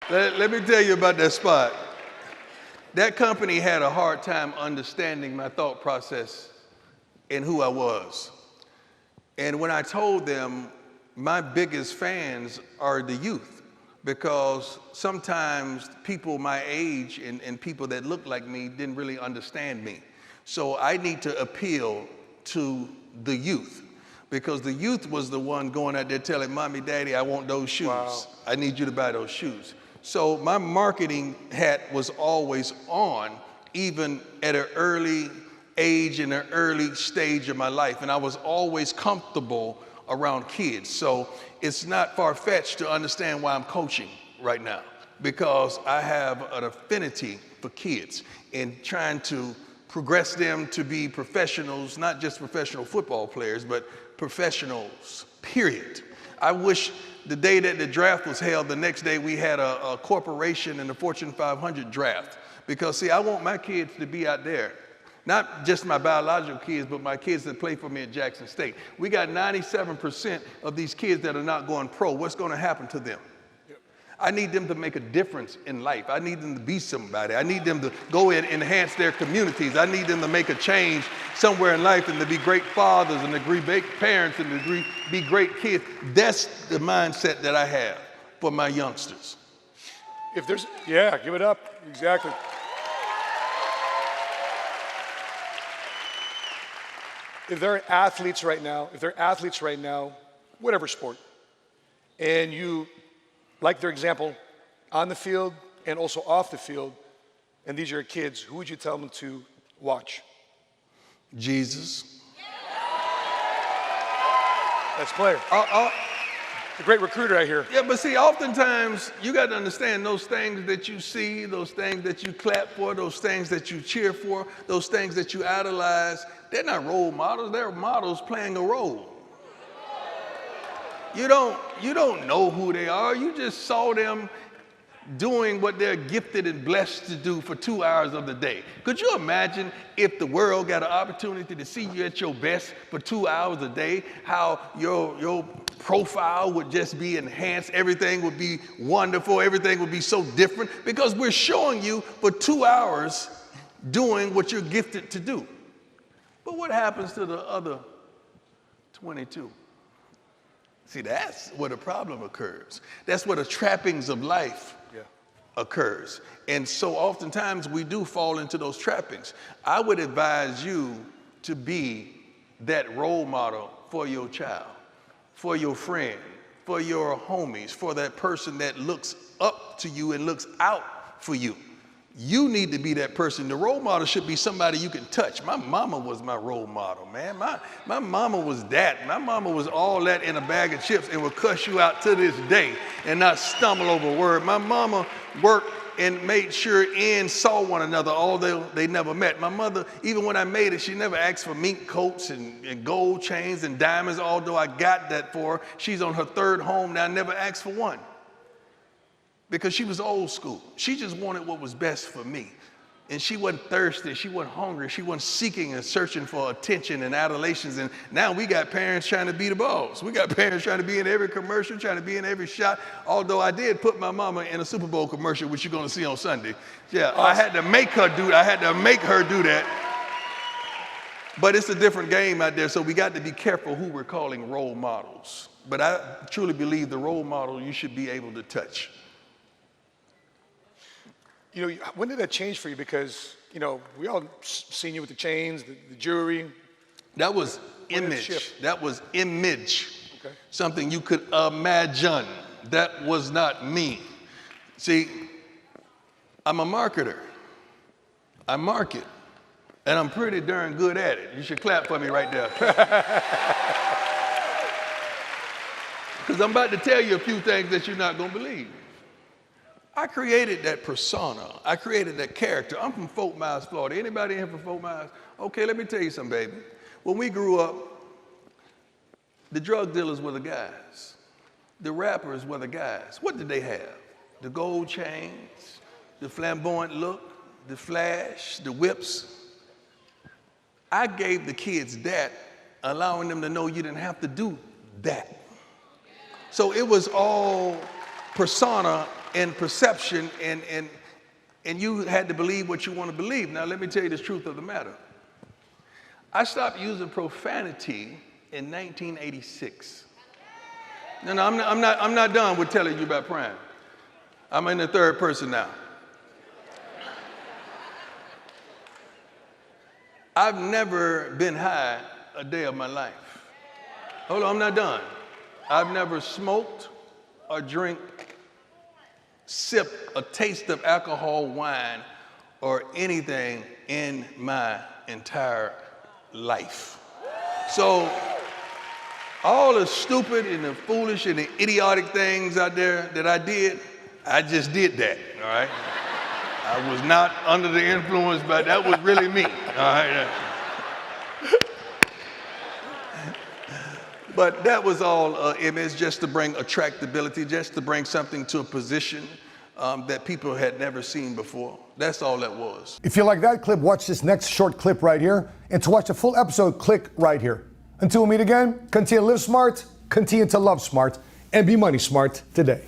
Let me tell you about that spot. That company had a hard time understanding my thought process and who I was. And when I told them my biggest fans are the youth, because sometimes people my age and people that look like me didn't really understand me. So I need to appeal to the youth, because the youth was the one going out there telling mommy, daddy, I want those shoes. Wow. I need you to buy those shoes. So my marketing hat was always on, even at an early age, in an early stage of my life. And I was always comfortable around kids. So it's not far-fetched to understand why I'm coaching right now, because I have an affinity for kids and trying to progress them to be professionals, not just professional football players, but professionals, period. I wish the day that the draft was held, the next day we had a corporation in the Fortune 500 draft. Because see, I want my kids to be out there. Not just my biological kids, but my kids that play for me at Jackson State. We got 97% of these kids that are not going pro. What's going to happen to them? I need them to make a difference in life. I need them to be somebody. I need them to go and enhance their communities. I need them to make a change somewhere in life and to be great fathers and to be great parents and to be great kids. That's the mindset that I have for my youngsters. If there's, yeah, give it up. Exactly. If there are athletes right now, whatever sport, and you like their example on the field and also off the field, and these are your kids, who would you tell them to watch? Jesus. That's player. A great recruiter, I hear. Yeah, but see, oftentimes you got to understand those things that you see, those things that you clap for, those things that you cheer for, those things that you idolize, they're not role models, they're models playing a role. You don't know who they are. You just saw them doing what they're gifted and blessed to do for 2 hours of the day. Could you imagine if the world got an opportunity to see you at your best for 2 hours a day, how your profile would just be enhanced, everything would be wonderful, everything would be so different, because we're showing you for 2 hours doing what you're gifted to do. But what happens to the other 22? See, that's where the problem occurs. That's where the trappings of life occurs. And so oftentimes we do fall into those trappings. I would advise you to be that role model for your child, for your friend, for your homies, for that person that looks up to you and looks out for you. You need to be that person. The role model should be somebody you can touch. My mama was my role model, man. My mama was that. My mama was all that in a bag of chips and will cuss you out to this day and not stumble over a word. My mama worked and made sure ends saw one another, although they never met. My mother, even when I made it, she never asked for mink coats and gold chains and diamonds, although I got that for her. She's on her third home now, never asked for one. Because she was old school. She just wanted what was best for me. And she wasn't thirsty, she wasn't hungry, she wasn't seeking and searching for attention and adulations. And now we got parents trying to be the boss. We got parents trying to be in every commercial, trying to be in every shot. Although I did put my mama in a Super Bowl commercial, which you're gonna see on Sunday. Yeah, awesome. I had to make her do that. But it's a different game out there, so we got to be careful who we're calling role models. But I truly believe the role model you should be able to touch. You know, when did that change for you? Because, you know, we all seen you with the chains, the jewelry. That was image. That was image. Okay. Something you could imagine. That was not me. See, I'm a marketer. I market. And I'm pretty darn good at it. You should clap for me right there. Because I'm about to tell you a few things that you're not going to believe. I created that persona. I created that character. I'm from Fort Myers, Florida. Anybody in here from Fort Myers? Okay, let me tell you something, baby. When we grew up, the drug dealers were the guys. The rappers were the guys. What did they have? The gold chains, the flamboyant look, the flash, the whips. I gave the kids that, allowing them to know you didn't have to do that. So it was all persona and perception, and you had to believe what you want to believe. Now, let me tell you the truth of the matter. I stopped using profanity in 1986. No, I'm not done with telling you about prime. I'm in the third person now. I've never been high a day of my life. Hold on, I'm not done. I've never smoked or sipped a taste of alcohol, wine, or anything in my entire life. So all the stupid and the foolish and the idiotic things out there that I did, I just did that, all right? I was not under the influence, but that was really me, all right? But that was all image, just to bring attractability, just to bring something to a position that people had never seen before. That's all that was. If you like that clip, watch this next short clip right here. And to watch the full episode, click right here. Until we meet again, continue to live smart, continue to love smart, and be money smart today.